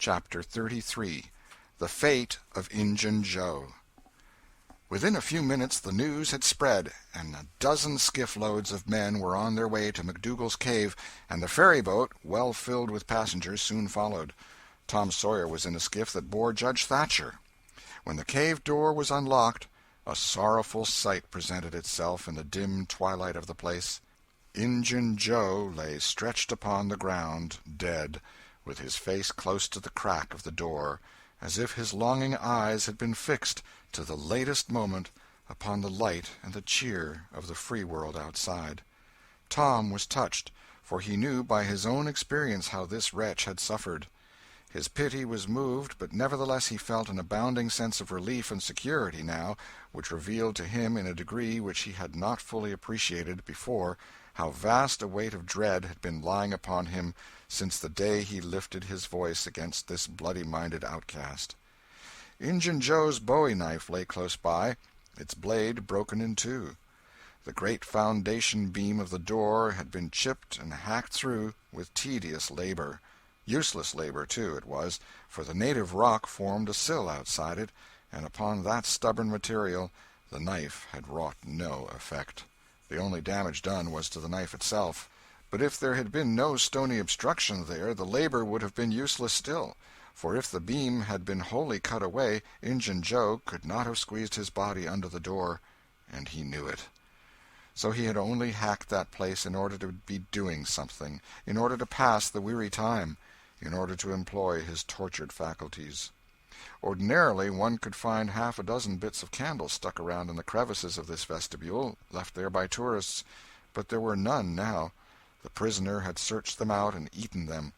Chapter 33. The Fate of Injun Joe. Within a few minutes the news had spread, and a dozen skiff-loads of men were on their way to McDougal's cave, and the ferry-boat, well filled with passengers, soon followed. Tom Sawyer was in a skiff that bore Judge Thatcher. When the cave door was unlocked, a sorrowful sight presented itself in the dim twilight of the place. Injun Joe lay stretched upon the ground, dead, with his face close to the crack of the door, as if his longing eyes had been fixed, to the latest moment, upon the light and the cheer of the free world outside. Tom was touched, for he knew by his own experience how this wretch had suffered. His pity was moved, but nevertheless he felt an abounding sense of relief and security now, which revealed to him in a degree which he had not fully appreciated before how vast a weight of dread had been lying upon him since the day he lifted his voice against this bloody-minded outcast. Injun Joe's bowie-knife lay close by, its blade broken in two. The great foundation beam of the door had been chipped and hacked through with tedious labor. Useless labor, too, it was, for the native rock formed a sill outside it, and upon that stubborn material the knife had wrought no effect. The only damage done was to the knife itself. But if there had been no stony obstruction there, the labor would have been useless still, for if the beam had been wholly cut away, Injun Joe could not have squeezed his body under the door, and he knew it. So he had only hacked that place in order to be doing something, in order to pass the weary time, in order to employ his tortured faculties. Ordinarily one could find half a dozen bits of candle stuck around in the crevices of this vestibule, left there by tourists, but there were none now. The prisoner had searched them out and eaten them.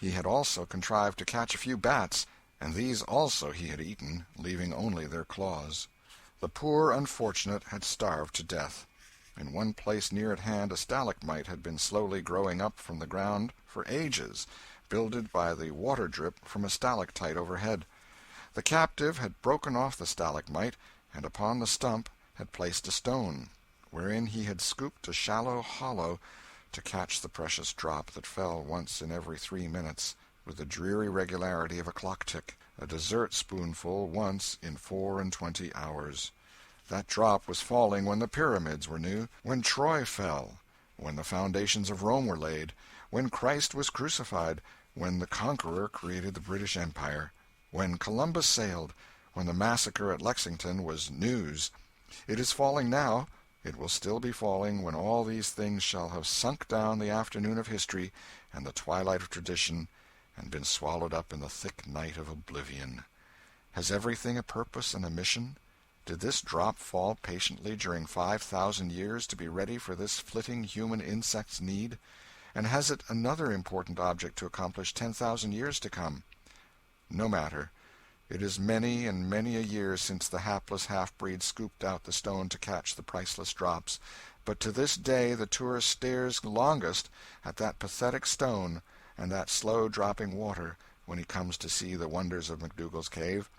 He had also contrived to catch a few bats, and these also he had eaten, leaving only their claws. The poor unfortunate had starved to death. In one place near at hand a stalagmite had been slowly growing up from the ground for ages, builded by the water drip from a stalactite overhead. The captive had broken off the stalagmite, and upon the stump had placed a stone, wherein he had scooped a shallow hollow to catch the precious drop that fell once in every 3 minutes, with the dreary regularity of a clock-tick, a dessert-spoonful once in 24 hours. That drop was falling when the pyramids were new, when Troy fell, when the foundations of Rome were laid, when Christ was crucified, when the Conqueror created the British Empire, when Columbus sailed, when the massacre at Lexington was news. It is falling now. It will still be falling when all these things shall have sunk down the afternoon of history and the twilight of tradition, and been swallowed up in the thick night of oblivion. Has everything a purpose and a mission? Did this drop fall patiently during 5,000 years to be ready for this flitting human insect's need? And has it another important object to accomplish 10,000 years to come? No matter. It is many and many a year since the hapless half-breed scooped out the stone to catch the priceless drops, but to this day the tourist stares longest at that pathetic stone and that slow-dropping water when he comes to see the wonders of McDougal's cave.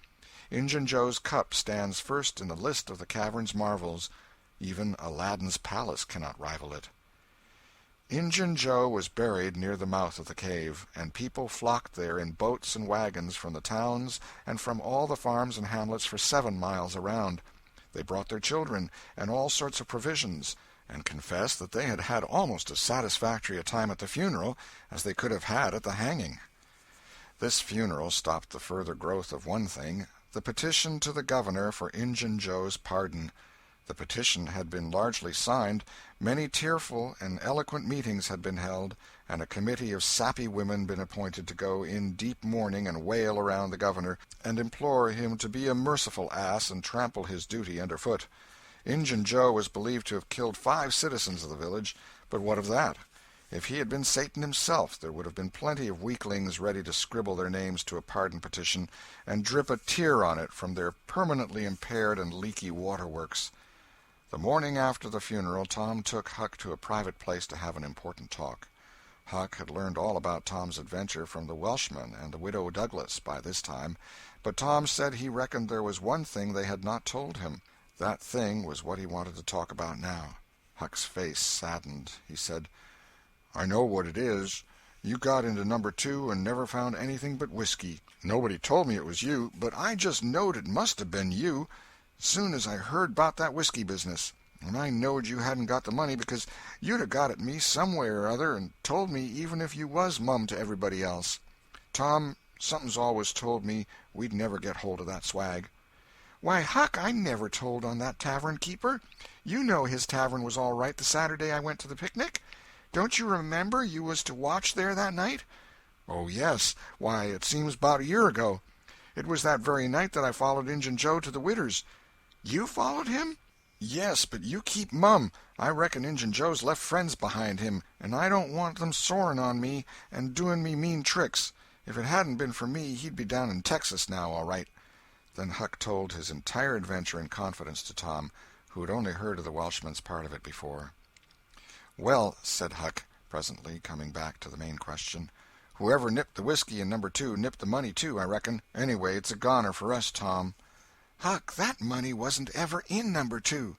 Injun Joe's cup stands first in the list of the cavern's marvels. Even Aladdin's palace cannot rival it. Injun Joe was buried near the mouth of the cave, and people flocked there in boats and wagons from the towns and from all the farms and hamlets for 7 miles around. They brought their children and all sorts of provisions, and confessed that they had had almost as satisfactory a time at the funeral as they could have had at the hanging. This funeral stopped the further growth of one thing, the petition to the governor for Injun Joe's pardon. The petition had been largely signed, many tearful and eloquent meetings had been held, and a committee of sappy women been appointed to go in deep mourning and wail around the governor, and implore him to be a merciful ass and trample his duty under foot. Injun Joe was believed to have killed 5 citizens of the village, but what of that? If he had been Satan himself, there would have been plenty of weaklings ready to scribble their names to a pardon petition and drip a tear on it from their permanently impaired and leaky waterworks. The morning after the funeral, Tom took Huck to a private place to have an important talk. Huck had learned all about Tom's adventure from the Welshman and the widow Douglas by this time, but Tom said he reckoned there was one thing they had not told him. That thing was what he wanted to talk about now. Huck's face saddened. He said, "I know what it is. You got into number 2 and never found anything but whiskey. Nobody told me it was you, but I just knowed it must have been you soon as I heard about that whiskey business. And I knowed you hadn't got the money because you'd have got at me some way or other and told me even if you was mum to everybody else. Tom, something's always told me we'd never get hold of that swag." "Why, Huck, I never told on that tavern keeper. You know his tavern was all right the Saturday I went to the picnic. Don't you remember you was to watch there that night?" "Oh, yes. Why, it seems about a year ago. It was that very night that I followed Injun Joe to the Widder's." "You followed him?" "Yes, but you keep mum. I reckon Injun Joe's left friends behind him, and I don't want them soring on me and doing me mean tricks. If it hadn't been for me, he'd be down in Texas now, all right." Then Huck told his entire adventure in confidence to Tom, who had only heard of the Welshman's part of it before. "Well," said Huck, presently, coming back to the main question, "whoever nipped the whiskey in number 2 nipped the money, too, I reckon. Anyway, it's a goner for us, Tom." "Huck, that money wasn't ever in number 2.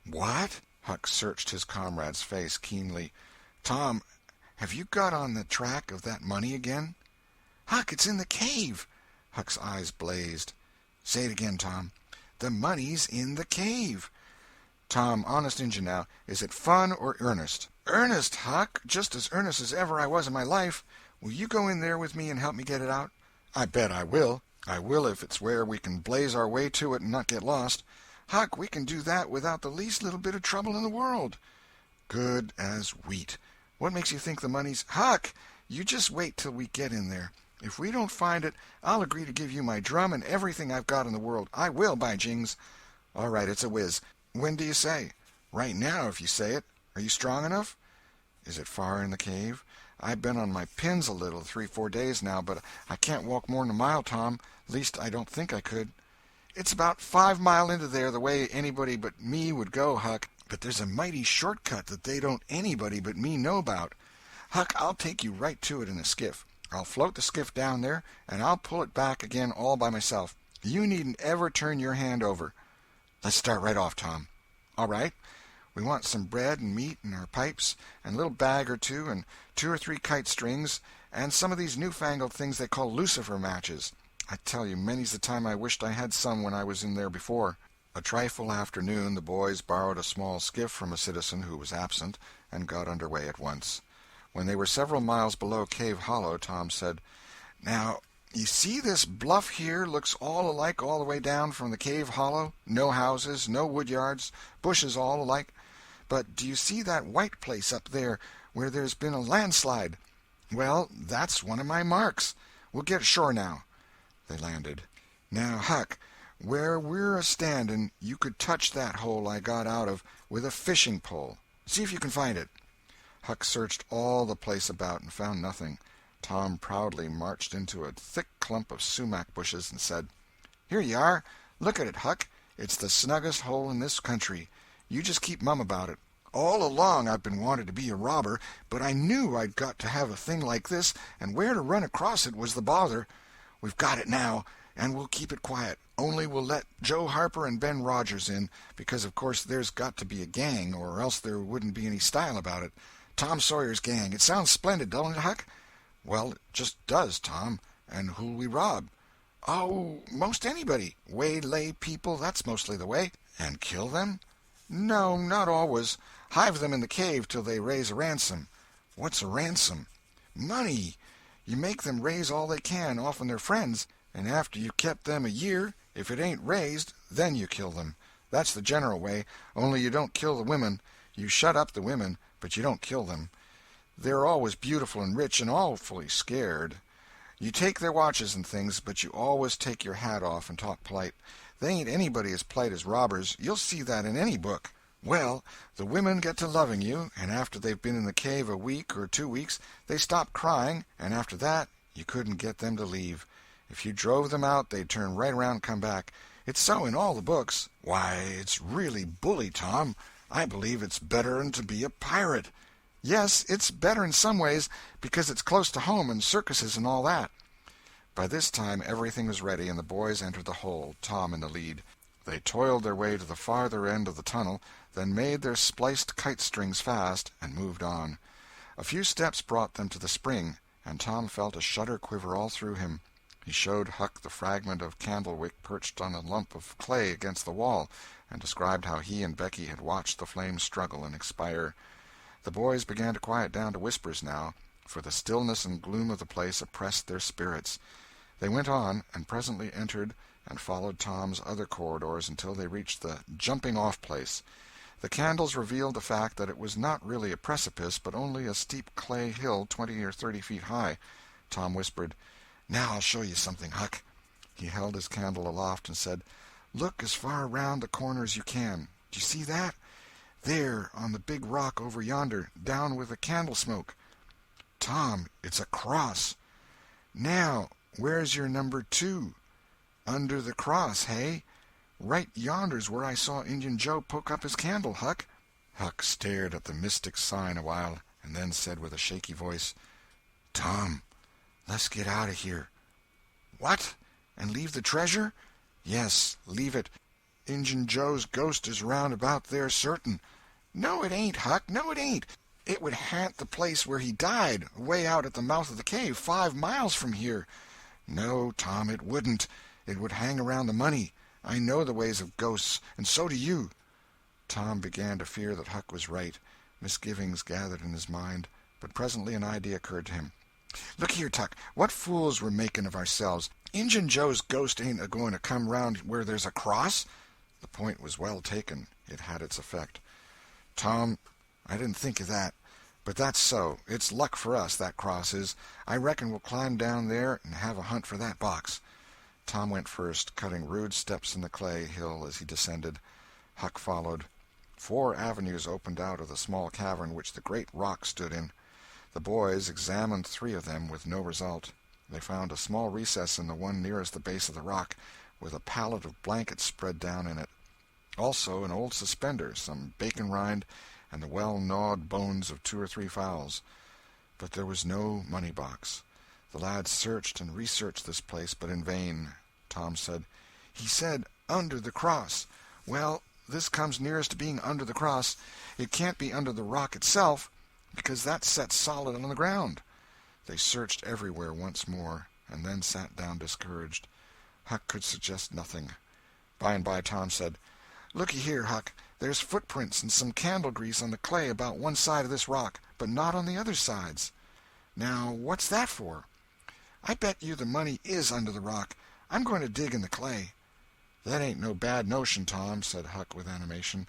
"What?" Huck searched his comrade's face keenly. "Tom, have you got on the track of that money again?" "Huck, it's in the cave." Huck's eyes blazed. "Say it again, Tom." "The money's in the cave." "Tom, honest Injun now, is it fun or earnest?" "Earnest, Huck, just as earnest as ever I was in my life. Will you go in there with me and help me get it out?" "I bet I will. I will if it's where we can blaze our way to it and not get lost." "Huck, we can do that without the least little bit of trouble in the world." "Good as wheat. What makes you think the money's—" "Huck, you just wait till we get in there. If we don't find it, I'll agree to give you my drum and everything I've got in the world. I will, by jings." "All right, it's a whiz. When do you say?" "Right now, if you say it. Are you strong enough?" "Is it far in the cave? I've been on my pins a little 3-4 days now, but I can't walk more'n a mile, Tom. Least I don't think I could." "It's about 5 mile into there the way anybody but me would go, Huck. But there's a mighty short cut that they don't anybody but me know about. Huck, I'll take you right to it in a skiff. I'll float the skiff down there, and I'll pull it back again all by myself. You needn't ever turn your hand over." "Let's start right off, Tom." "All right. We want some bread and meat and our pipes, and a little bag or two, and 2 or 3 kite strings, and some of these newfangled things they call lucifer matches. I tell you, many's the time I wished I had some when I was in there before." A trifle after noon the boys borrowed a small skiff from a citizen who was absent, and got under way at once. When they were several miles below Cave Hollow, Tom said, "Now, you see this bluff here looks all alike all the way down from the cave hollow? No houses, no wood yards, bushes all alike. But do you see that white place up there where there's been a landslide? Well, that's one of my marks. We'll get ashore now." They landed. "Now, Huck, where we're a-standing, you could touch that hole I got out of with a fishing pole. See if you can find it." Huck searched all the place about and found nothing. Tom proudly marched into a thick clump of sumac bushes and said, "Here you are. Look at it, Huck. It's the snuggest hole in this country. You just keep mum about it. All along I've been wanting to be a robber, but I knew I'd got to have a thing like this, and where to run across it was the bother. We've got it now, and we'll keep it quiet. Only we'll let Joe Harper and Ben Rogers in, because of course there's got to be a gang, or else there wouldn't be any style about it. Tom Sawyer's gang. It sounds splendid, don't it, Huck?" "Well, it just does, Tom. And who'll we rob?" "Oh, most anybody. Waylay people, that's mostly the way." "And kill them?" "No, not always. Hive them in the cave till they raise a ransom." "What's a ransom?" "Money. You make them raise all they can off'n their friends, and after you've kept them a year, if it ain't raised, then you kill them. That's the general way, only you don't kill the women. You shut up the women, but you don't kill them. They're always beautiful and rich and awfully scared. You take their watches and things, but you always take your hat off and talk polite. They ain't anybody as polite as robbers. You'll see that in any book. Well, the women get to loving you, and after they've been in the cave a week or 2 weeks, they stop crying, and after that you couldn't get them to leave. If you drove them out, they'd turn right around and come back. It's so in all the books." "Why, it's really bully, Tom. I believe it's better'n to be a pirate." "Yes, it's better in some ways, because it's close to home and circuses and all that." By this time everything was ready, and the boys entered the hole, Tom in the lead. They toiled their way to the farther end of the tunnel, then made their spliced kite strings fast, and moved on. A few steps brought them to the spring, and Tom felt a shudder quiver all through him. He showed Huck the fragment of candle-wick perched on a lump of clay against the wall, and described how he and Becky had watched the flames struggle and expire. The boys began to quiet down to whispers now, for the stillness and gloom of the place oppressed their spirits. They went on, and presently entered and followed Tom's other corridors until they reached the jumping-off place. The candles revealed the fact that it was not really a precipice, but only a steep clay hill 20 or 30 feet high. Tom whispered, "Now I'll show you something, Huck." He held his candle aloft and said, "Look as far around the corner as you can. Do you see that? There, on the big rock over yonder, down with the candle smoke. Tom, it's a cross. Now, where's your number 2? Under the cross, hey? Right yonder's where I saw Injun Joe poke up his candle, Huck." Huck stared at the mystic sign a while, and then said with a shaky voice, "Tom, let's get out of here." "What? And leave the treasure?" "Yes, leave it. Injun Joe's ghost is round about there certain." "No, it ain't, Huck, no, it ain't. It would haunt the place where he died, away out at the mouth of the cave, 5 miles from here." "No, Tom, it wouldn't. It would hang around the money. I know the ways of ghosts, and so do you." Tom began to fear that Huck was right. Misgivings gathered in his mind, but presently an idea occurred to him. "Look here, Tuck, what fools we're making of ourselves. Injun Joe's ghost ain't a-going to come round where there's a cross." The point was well taken. It had its effect. "Tom, I didn't think of that. But that's so. It's luck for us, that cross is. I reckon we'll climb down there and have a hunt for that box." Tom went first, cutting rude steps in the clay hill as he descended. Huck followed. 4 avenues opened out of the small cavern which the great rock stood in. The boys examined 3 of them with no result. They found a small recess in the one nearest the base of the rock, with a pallet of blankets spread down in it. Also an old suspender, some bacon rind, and the well-gnawed bones of 2 or 3 fowls. But there was no money-box. The lads searched and researched this place, but in vain. Tom said, "He said under the cross. Well, this comes nearest to being under the cross. It can't be under the rock itself, because that's set solid on the ground." They searched everywhere once more, and then sat down discouraged. Huck could suggest nothing. By and by Tom said, "Looky here, Huck, there's footprints and some candle grease on the clay about one side of this rock, but not on the other sides. Now, what's that for? I bet you the money is under the rock. I'm going to dig in the clay." "That ain't no bad notion, Tom," said Huck with animation.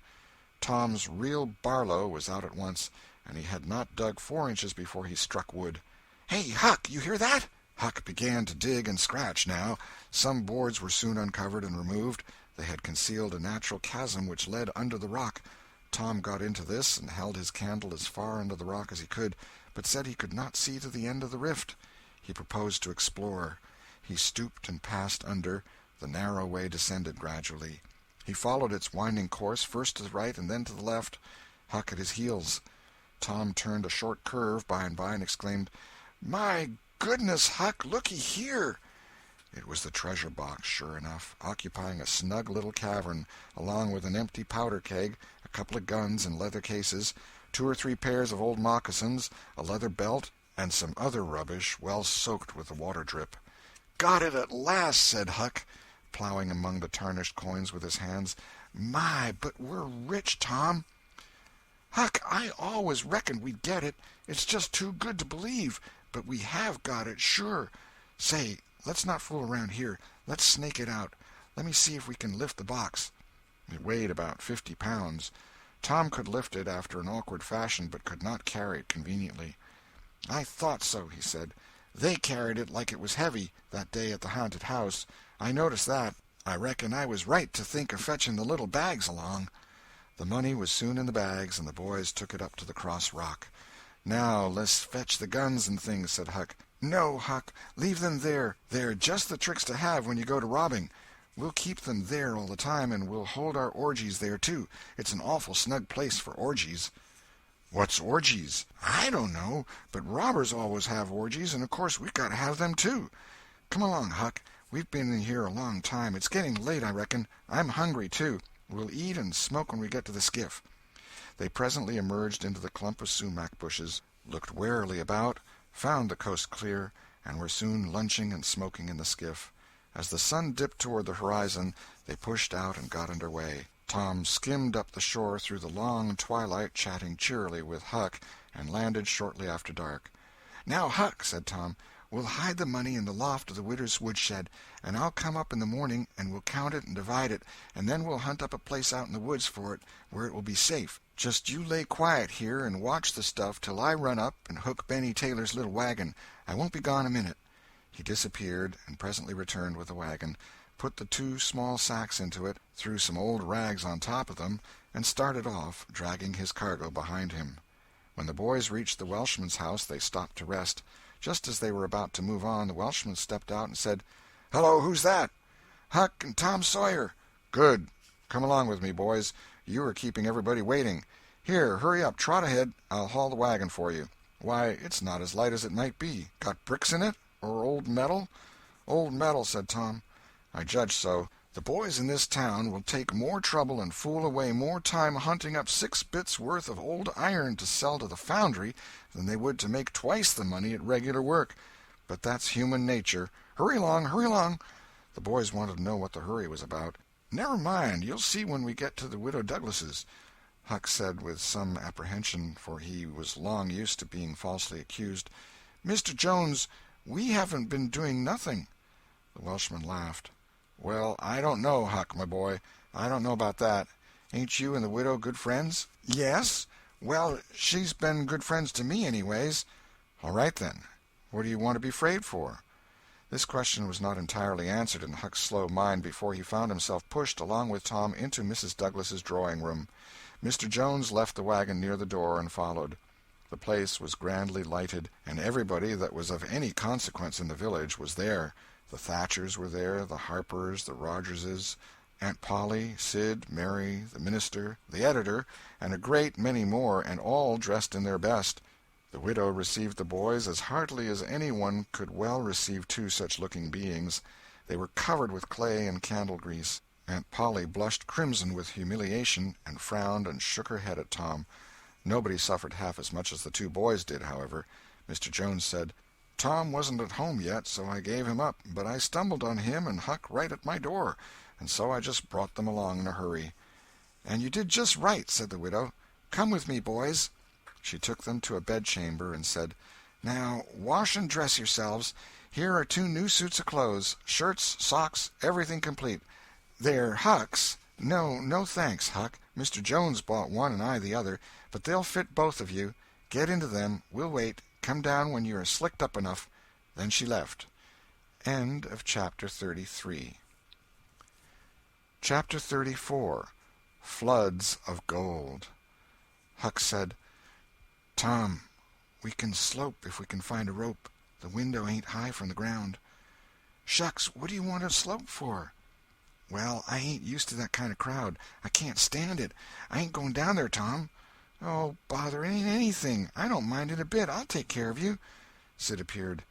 Tom's real Barlow was out at once, and he had not dug 4 inches before he struck wood. "Hey, Huck, you hear that?" Huck began to dig and scratch now. Some boards were soon uncovered and removed. They had concealed a natural chasm which led under the rock. Tom got into this and held his candle as far under the rock as he could, but said he could not see to the end of the rift. He proposed to explore. He stooped and passed under. The narrow way descended gradually. He followed its winding course, first to the right and then to the left, Huck at his heels. Tom turned a short curve by and by and exclaimed, "My goodness, Huck, looky here!" It was the treasure box, sure enough, occupying a snug little cavern, along with an empty powder keg, a couple of guns in leather cases, 2 or 3 pairs of old moccasins, a leather belt, and some other rubbish well soaked with the water drip. "Got it at last," said Huck, plowing among the tarnished coins with his hands. "My, but we're rich, Tom." "Huck, I always reckoned we'd get it. It's just too good to believe. But we have got it, sure. Say, let's not fool around here. Let's snake it out. Let me see if we can lift the box." It weighed about 50 pounds. Tom could lift it after an awkward fashion, but could not carry it conveniently. "I thought so," he said. "They carried it like it was heavy, that day at the haunted house. I noticed that. I reckon I was right to think of fetching the little bags along." The money was soon in the bags, and the boys took it up to the cross rock. "Now let's fetch the guns and things," said Huck. "No, Huck, leave them there. They're just the tricks to have when you go to robbing. We'll keep them there all the time, and we'll hold our orgies there, too. It's an awful snug place for orgies." "What's orgies?" "I don't know, but robbers always have orgies, and of course we've got to have them, too. Come along, Huck. We've been in here a long time. It's getting late, I reckon. I'm hungry, too. We'll eat and smoke when we get to the skiff." They presently emerged into the clump of sumac bushes. looked warily about, found the coast clear, and were soon lunching and smoking in the skiff. As the sun dipped toward the horizon, they pushed out and got under way. Tom skimmed up the shore through the long twilight, chatting cheerily with Huck, and landed shortly after dark. "Now, Huck," said Tom, "we'll hide the money in the loft of the widow's woodshed, and I'll come up in the morning and we'll count it and divide it, and then we'll hunt up a place out in the woods for it where it will be safe. Just you lay quiet here and watch the stuff till I run up and hook Benny Taylor's little wagon. I won't be gone a minute." He disappeared, and presently returned with the wagon, put the 2 small sacks into it, threw some old rags on top of them, and started off, dragging his cargo behind him. When the boys reached the Welshman's house, they stopped to rest. Just as they were about to move on, the Welshman stepped out and said, "Hello, who's that?" "Huck and Tom Sawyer." "Good. Come along with me, boys. You are keeping everybody waiting. Here, hurry up, trot ahead. I'll haul the wagon for you. Why, it's not as light as it might be. Got bricks in it? Or old metal?" "Old metal," said Tom. "I judge so. The boys in this town will take more trouble and fool away more time hunting up 6 bits worth of old iron to sell to the foundry than they would to make twice the money at regular work. But that's human nature. Hurry along, hurry along." The boys wanted to know what the hurry was about. "Never mind, you'll see when we get to the Widow Douglas's," Huck said with some apprehension, for he was long used to being falsely accused. "Mr. Jones, we haven't been doing nothing." The Welshman laughed. "Well, I don't know, Huck, my boy. I don't know about that. Ain't you and the widow good friends?" "Yes. Well, she's been good friends to me, anyways." "All right, then. What do you want to be afraid for?" This question was not entirely answered in Huck's slow mind before he found himself pushed, along with Tom, into Mrs. Douglas's drawing-room. Mr. Jones left the wagon near the door and followed. The place was grandly lighted, and everybody that was of any consequence in the village was there. The Thatchers were there, the Harpers, the Rogerses, Aunt Polly, Sid, Mary, the minister, the editor, and a great many more, and all dressed in their best. The widow received the boys as heartily as any one could well receive 2 such-looking beings. They were covered with clay and candle-grease. Aunt Polly blushed crimson with humiliation, and frowned and shook her head at Tom. Nobody suffered half as much as the 2 boys did, however. Mr. Jones said, "Tom wasn't at home yet, so I gave him up, but I stumbled on him and Huck right at my door, and so I just brought them along in a hurry." "And you did just right," said the widow. "Come with me, boys." She took them to a bedchamber and said, "Now, wash and dress yourselves. Here are 2 new suits of clothes, shirts, socks, everything complete. They're Huck's. No thanks, Huck. Mr. Jones bought one and I the other, but they'll fit both of you. Get into them. We'll wait. Come down when you are slicked up enough." Then she left. End of Chapter 33. Chapter 34. Floods of Gold. Huck said, "Tom, we can slope if we can find a rope. The window ain't high from the ground." "Shucks, what do you want to slope for?" "Well, I ain't used to that kind of crowd. I can't stand it. I ain't going down there, Tom." "Oh, bother, it ain't anything. I don't mind it a bit. I'll take care of you." Sid appeared.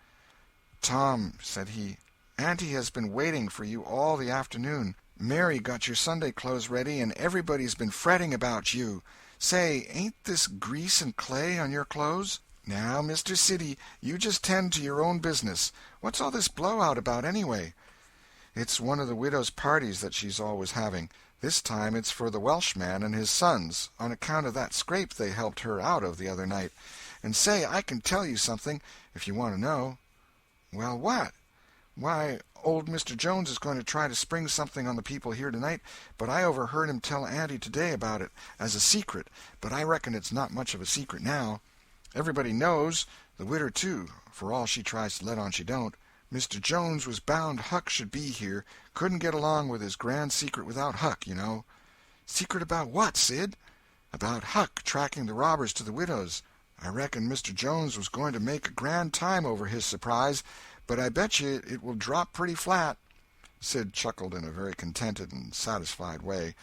"Tom," said he, "Auntie has been waiting for you all the afternoon. Mary got your Sunday clothes ready, and everybody's been fretting about you. Say, ain't this grease and clay on your clothes? Now, Mr. Siddy, you just tend to your own business. What's all this blowout about, anyway?" "It's one of the widow's parties that she's always having. This time it's for the Welshman and his sons, on account of that scrape they helped her out of the other night. And say, I can tell you something, if you want to know." "Well, what?" "Why, old Mr. Jones is going to try to spring something on the people here tonight, but I overheard him tell Auntie today about it, as a secret, but I reckon it's not much of a secret now. Everybody knows, the widder too, for all she tries to let on she don't. Mr. Jones was bound Huck should be here, couldn't get along with his grand secret without Huck, you know." "Secret about what, Sid?" "About Huck tracking the robbers to the widow's. I reckon Mr. Jones was going to make a grand time over his surprise, but I bet you it will drop pretty flat." Sid chuckled in a very contented and satisfied way.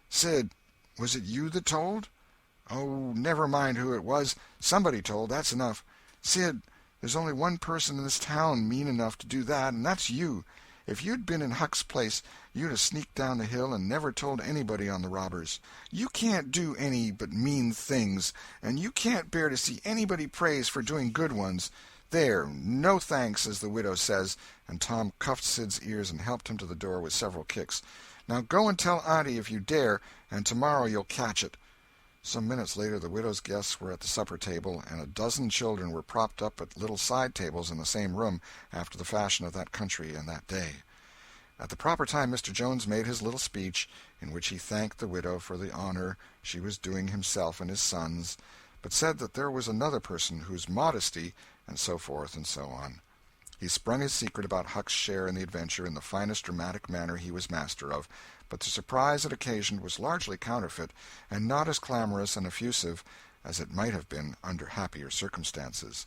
"Sid, was it you that told?" "Oh, never mind who it was. Somebody told, that's enough. Sid, there's only one person in this town mean enough to do that, and that's you. If you'd been in Huck's place, you'd have sneaked down the hill and never told anybody on the robbers. You can't do any but mean things, and you can't bear to see anybody praised for doing good ones. There, no thanks, as the widow says," and Tom cuffed Sid's ears and helped him to the door with several kicks. "Now go and tell Auntie if you dare, and tomorrow you'll catch it." Some minutes later the widow's guests were at the supper table, and a dozen children were propped up at little side tables in the same room, after the fashion of that country and that day. At the proper time Mr. Jones made his little speech, in which he thanked the widow for the honor she was doing himself and his sons, but said that there was another person whose modesty, and so forth and so on. He sprung his secret about Huck's share in the adventure in the finest dramatic manner he was master of, but the surprise it occasioned was largely counterfeit, and not as clamorous and effusive as it might have been under happier circumstances.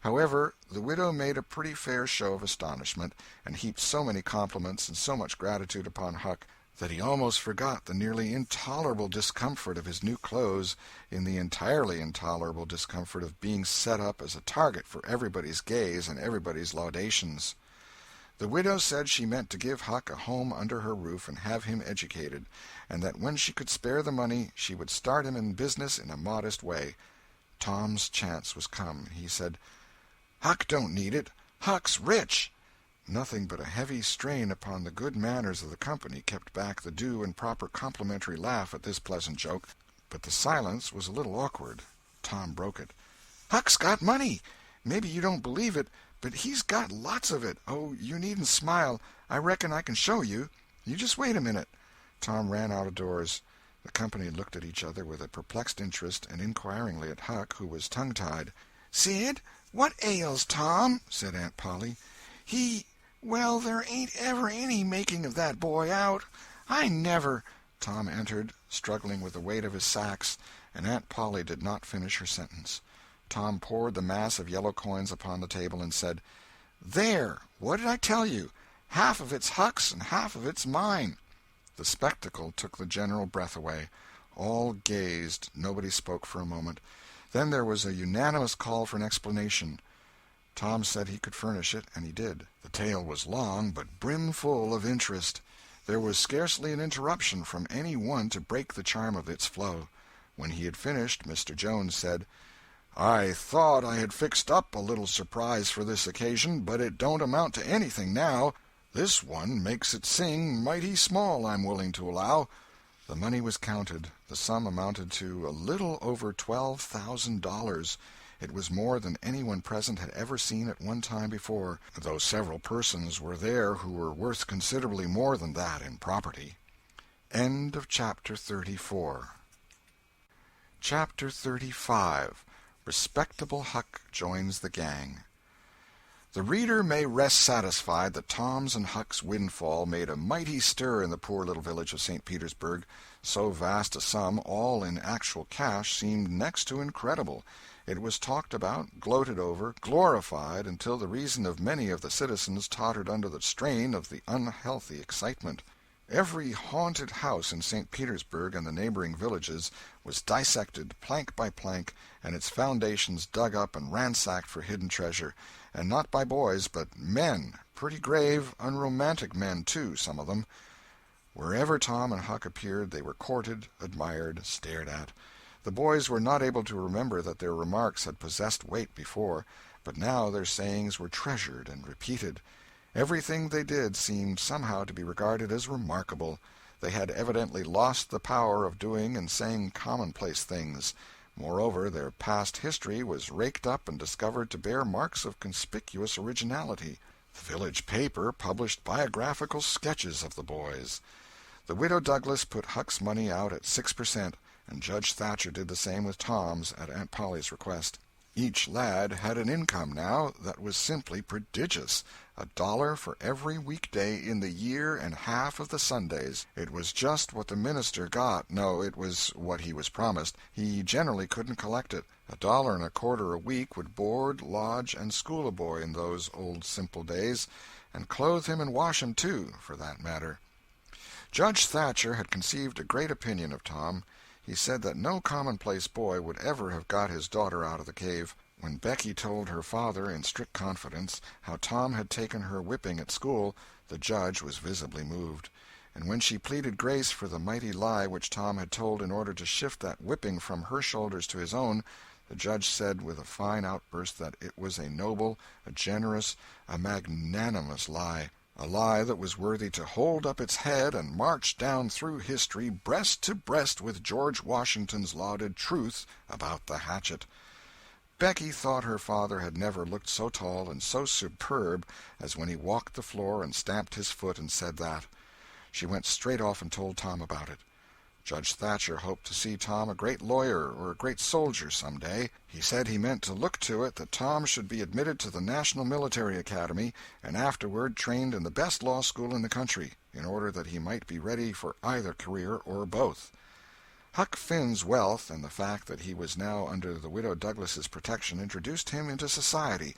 However, the widow made a pretty fair show of astonishment, and heaped so many compliments and so much gratitude upon Huck that he almost forgot the nearly intolerable discomfort of his new clothes in the entirely intolerable discomfort of being set up as a target for everybody's gaze and everybody's laudations. The widow said she meant to give Huck a home under her roof and have him educated, and that when she could spare the money she would start him in business in a modest way. Tom's chance was come. He said, "Huck don't need it. Huck's rich." Nothing but a heavy strain upon the good manners of the company kept back the due and proper complimentary laugh at this pleasant joke, but the silence was a little awkward. Tom broke it. "Huck's got money. Maybe you don't believe it, but he's got lots of it. Oh, you needn't smile. I reckon I can show you. You just wait a minute." Tom ran out of doors. The company looked at each other with a perplexed interest, and inquiringly at Huck, who was tongue-tied. "Sid, what ails Tom?" said Aunt Polly. Well, there ain't ever any making of that boy out. I never—" Tom entered, struggling with the weight of his sacks, and Aunt Polly did not finish her sentence. Tom poured the mass of yellow coins upon the table and said, "There, what did I tell you? Half of it's Huck's and half of it's mine." The spectacle took the general breath away. All gazed. Nobody spoke for a moment. Then there was a unanimous call for an explanation. Tom said he could furnish it, and he did. The tale was long, but brimful of interest. There was scarcely an interruption from any one to break the charm of its flow. When he had finished, Mr. Jones said, "I thought I had fixed up a little surprise for this occasion, but it don't amount to anything now. This one makes it sing mighty small, I'm willing to allow." The money was counted. The sum amounted to a little over $12,000. It was more than anyone present had ever seen at one time before, though several persons were there who were worth considerably more than that in property. End of Chapter 34. Chapter 35. Respectable Huck Joins the Gang. The reader may rest satisfied that Tom's and Huck's windfall made a mighty stir in the poor little village of St. Petersburg. So vast a sum, all in actual cash, seemed next to incredible. It was talked about, gloated over, glorified, until the reason of many of the citizens tottered under the strain of the unhealthy excitement. Every haunted house in St. Petersburg and the neighboring villages was dissected plank by plank, and its foundations dug up and ransacked for hidden treasure, and not by boys, but men, pretty grave, unromantic men, too, some of them. Wherever Tom and Huck appeared they were courted, admired, stared at. The boys were not able to remember that their remarks had possessed weight before, but now their sayings were treasured and repeated. Everything they did seemed somehow to be regarded as remarkable. They had evidently lost the power of doing and saying commonplace things. Moreover, their past history was raked up and discovered to bear marks of conspicuous originality. The village paper published biographical sketches of the boys. The Widow Douglas put Huck's money out at 6%, and Judge Thatcher did the same with Tom's at Aunt Polly's request. Each lad had an income now that was simply prodigious. $1 for every weekday in the year and half of the Sundays. It was just what the minister got. No, it was what he was promised. He generally couldn't collect it. $1.25 a week would board, lodge, and school a boy in those old simple days, and clothe him and wash him, too, for that matter. Judge Thatcher had conceived a great opinion of Tom. He said that no commonplace boy would ever have got his daughter out of the cave. When Becky told her father, in strict confidence, how Tom had taken her whipping at school, the judge was visibly moved. And when she pleaded grace for the mighty lie which Tom had told in order to shift that whipping from her shoulders to his own, the judge said with a fine outburst that it was a noble, a generous, a magnanimous lie, a lie that was worthy to hold up its head and march down through history breast to breast with George Washington's lauded truth about the hatchet. Becky thought her father had never looked so tall and so superb as when he walked the floor and stamped his foot and said that. She went straight off and told Tom about it. Judge Thatcher hoped to see Tom a great lawyer or a great soldier some day. He said he meant to look to it that Tom should be admitted to the National Military Academy and afterward trained in the best law school in the country, in order that he might be ready for either career or both. Huck Finn's wealth and the fact that he was now under the Widow Douglas's protection introduced him into society,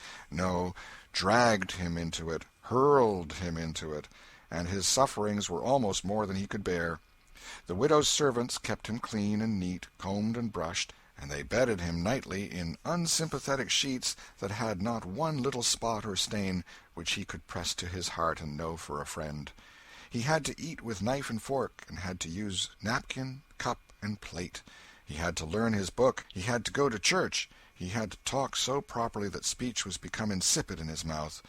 dragged him into it, hurled him into it, and his sufferings were almost more than he could bear. The widow's servants kept him clean and neat, combed and brushed, and they bedded him nightly in unsympathetic sheets that had not one little spot or stain which he could press to his heart and know for a friend. He had to eat with knife and fork, and had to use napkin, cup, and plate. He had to learn his book. He had to go to church. He had to talk so properly that speech was become insipid in his mouth.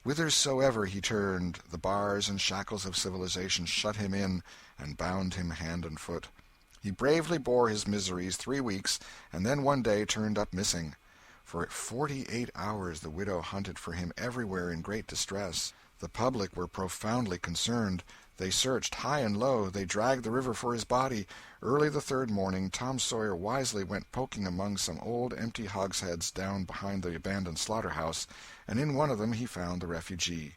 Whithersoever he turned, the bars and shackles of civilization shut him in and bound him hand and foot. He bravely bore his miseries 3 weeks, and then one day turned up missing. For 48 hours the widow hunted for him everywhere in great distress. The public were profoundly concerned. They searched high and low. They dragged the river for his body. Early the third morning, Tom Sawyer wisely went poking among some old empty hogsheads down behind the abandoned slaughterhouse, and in one of them he found the refugee.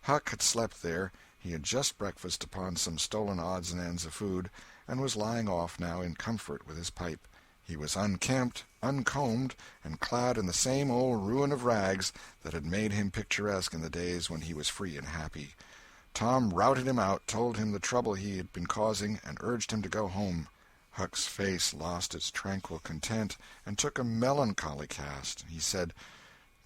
Huck had slept there. He had just breakfasted upon some stolen odds and ends of food, and was lying off now in comfort with his pipe. He was unkempt, uncombed, and clad in the same old ruin of rags that had made him picturesque in the days when he was free and happy. Tom routed him out, told him the trouble he had been causing, and urged him to go home. Huck's face lost its tranquil content and took a melancholy cast. He said,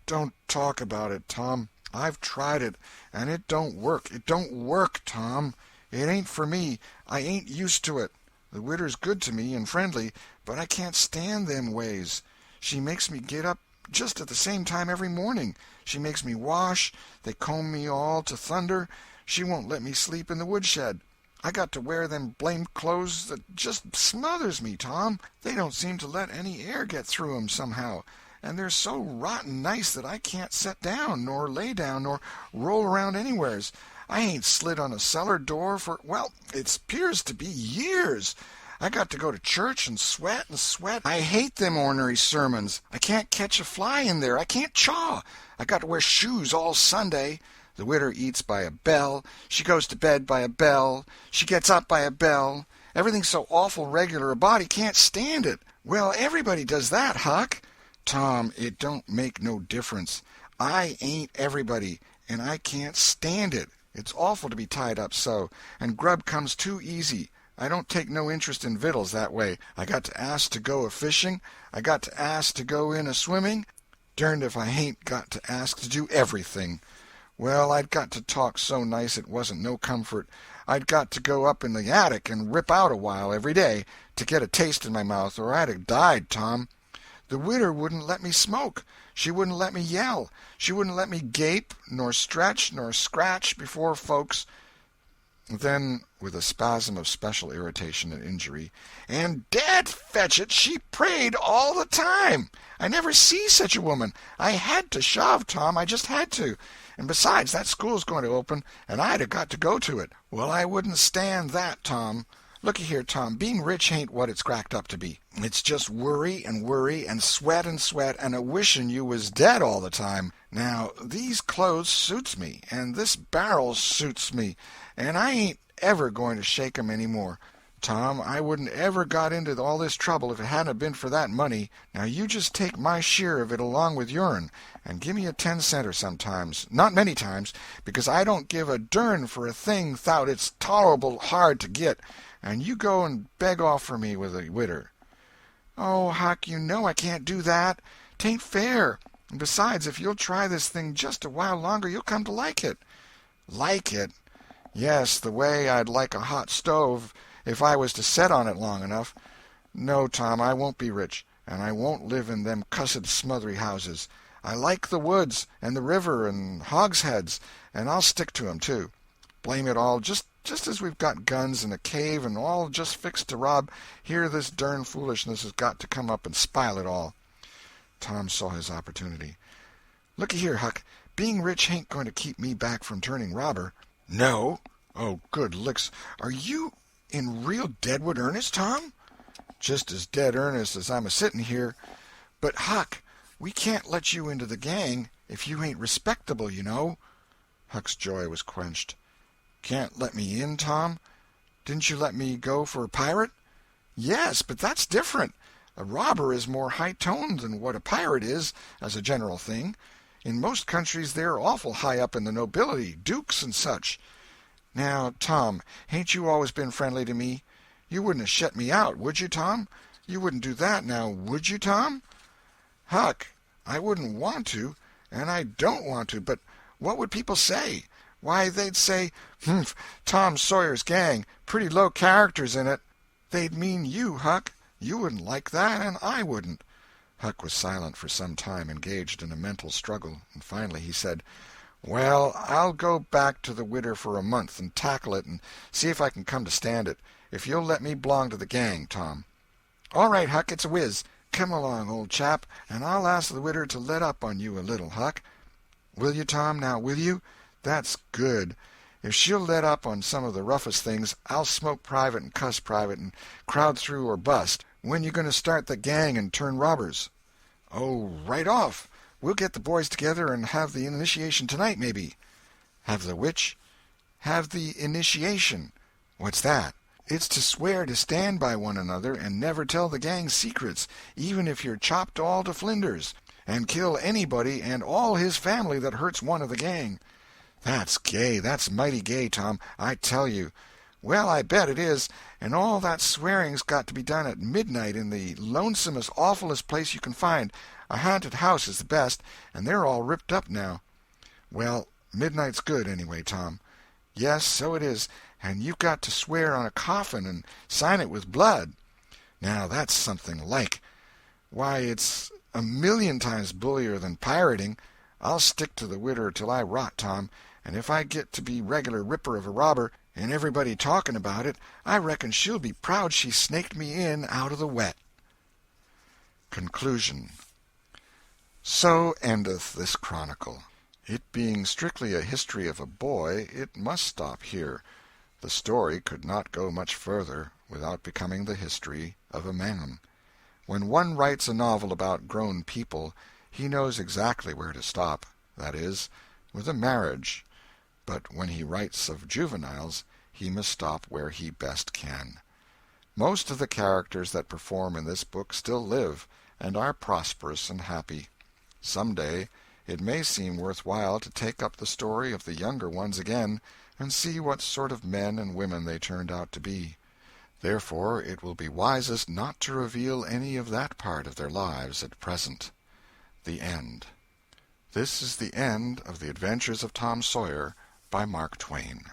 "Don't talk about it, Tom. I've tried it, and it don't work. It don't work, Tom. It ain't for me. I ain't used to it. The widder's good to me and friendly, but I can't stand them ways. She makes me get up just at the same time every morning. She makes me wash. They comb me all to thunder. She won't let me sleep in the woodshed. I got to wear them blamed clothes that just smothers me, Tom. They don't seem to let any air get through 'em somehow, and they're so rotten nice that I can't set down, nor lay down, nor roll around anywheres. I ain't slid on a cellar door for, well, it 'pears to be years. I got to go to church and sweat and sweat. I hate them ornery sermons. I can't catch a fly in there. I can't chaw. I got to wear shoes all Sunday. The widder eats by a bell. She goes to bed by a bell. She gets up by a bell. Everything's so awful regular a body can't stand it. Well, everybody does that, Huck." "Tom, it don't make no difference. I ain't everybody, and I can't stand it. It's awful to be tied up so, and grub comes too easy. I don't take no interest in victuals that way. I got to ask to go a-fishing. I got to ask to go in a-swimming. Derned if I hain't got to ask to do everything. Well, I'd got to talk so nice it wasn't no comfort. I'd got to go up in the attic and rip out a while every day to get a taste in my mouth, or I'd have died, Tom. The widder wouldn't let me smoke. She wouldn't let me yell. She wouldn't let me gape, nor stretch, nor scratch before folks." Then, with a spasm of special irritation and injury, "And dad fetch it, she prayed all the time. I never see such a woman. I had to shove, Tom, I just had to. And besides, that school's going to open, and I'd have got to go to it. Well, I wouldn't stand that, Tom. Looky here, Tom, being rich ain't what it's cracked up to be. It's just worry and sweat and a-wishing you was dead all the time. Now, these clothes suits me, and this barrel suits me, and I ain't ever going to shake 'em any more. Tom, I wouldn't ever got into all this trouble if it hadn't been for that money. Now you just take my share of it along with yourn, and give me a 10-center sometimes. Not many times, because I don't give a dern for a thing 'thout it's tolerable hard to git, and you go and beg off for me with a widder." "Oh, Huck, you know I can't do that. 'Tain't fair. And besides, if you'll try this thing just a while longer, you'll come to like it." "Like it? Yes, the way I'd like a hot stove if I was to set on it long enough. No, Tom, I won't be rich, and I won't live in them cussed smothery houses. I like the woods, and the river, and hogsheads, and I'll stick to 'em, too. Blame it all, just as we've got guns and a cave and all just fixed to rob, here this dern foolishness has got to come up and spile it all." Tom saw his opportunity. "Looky here, Huck, being rich ain't going to keep me back from turning robber." "No? Oh, good licks. Are you in real deadwood earnest, Tom?" "Just as dead earnest as I'm a-sitting here. But, Huck, we can't let you into the gang if you ain't respectable, you know." Huck's joy was quenched. "Can't let me in, Tom? Didn't you let me go for a pirate?" "Yes, but that's different. A robber is more high-toned than what a pirate is, as a general thing. In most countries they're awful high up in the nobility, dukes and such. Now, Tom, hain't you always been friendly to me? You wouldn't have shut me out, would you, Tom? You wouldn't do that, now, would you, Tom?" "Huck, I wouldn't want to, and I don't want to, but what would people say? Why, they'd say, 'Humph, Tom Sawyer's gang, pretty low characters in it.' They'd mean you, Huck. You wouldn't like that, and I wouldn't." Huck was silent for some time, engaged in a mental struggle, and finally he said, "Well, I'll go back to the widder for a month and tackle it and see if I can come to stand it, if you'll let me belong to the gang, Tom." "All right, Huck, it's a whiz. Come along, old chap, and I'll ask the widder to let up on you a little, Huck." "Will you, Tom, now, will you? That's good. If she'll let up on some of the roughest things, I'll smoke private and cuss private and crowd through or bust. When you going to start the gang and turn robbers?" "Oh, right off. We'll get the boys together and have the initiation tonight, maybe." "Have the which?" "Have the initiation." "What's that?" "It's to swear to stand by one another and never tell the gang's secrets, even if you're chopped all to flinders, and kill anybody and all his family that hurts one of the gang." "That's gay. That's mighty gay, Tom, I tell you." "Well, I bet it is. And all that swearing's got to be done at midnight in the lonesomest, awfulest place you can find. A haunted house is the best, and they're all ripped up now." "Well, midnight's good, anyway, Tom." "Yes, so it is. And you've got to swear on a coffin and sign it with blood." "Now that's something like. Why, it's a million times bullier than pirating. I'll stick to the widder till I rot, Tom, and if I get to be regular ripper of a robber, and everybody talking about it, I reckon she'll be proud she snaked me in out of the wet." Conclusion. So endeth this chronicle. It being strictly a history of a boy, it must stop here. The story could not go much further without becoming the history of a man. When one writes a novel about grown people, he knows exactly where to stop, that is, with a marriage. But when he writes of juveniles, he must stop where he best can. Most of the characters that perform in this book still live, and are prosperous and happy. Some day it may seem worth while to take up the story of the younger ones again, and see what sort of men and women they turned out to be. Therefore it will be wisest not to reveal any of that part of their lives at present. The End. This is the end of The Adventures of Tom Sawyer by Mark Twain.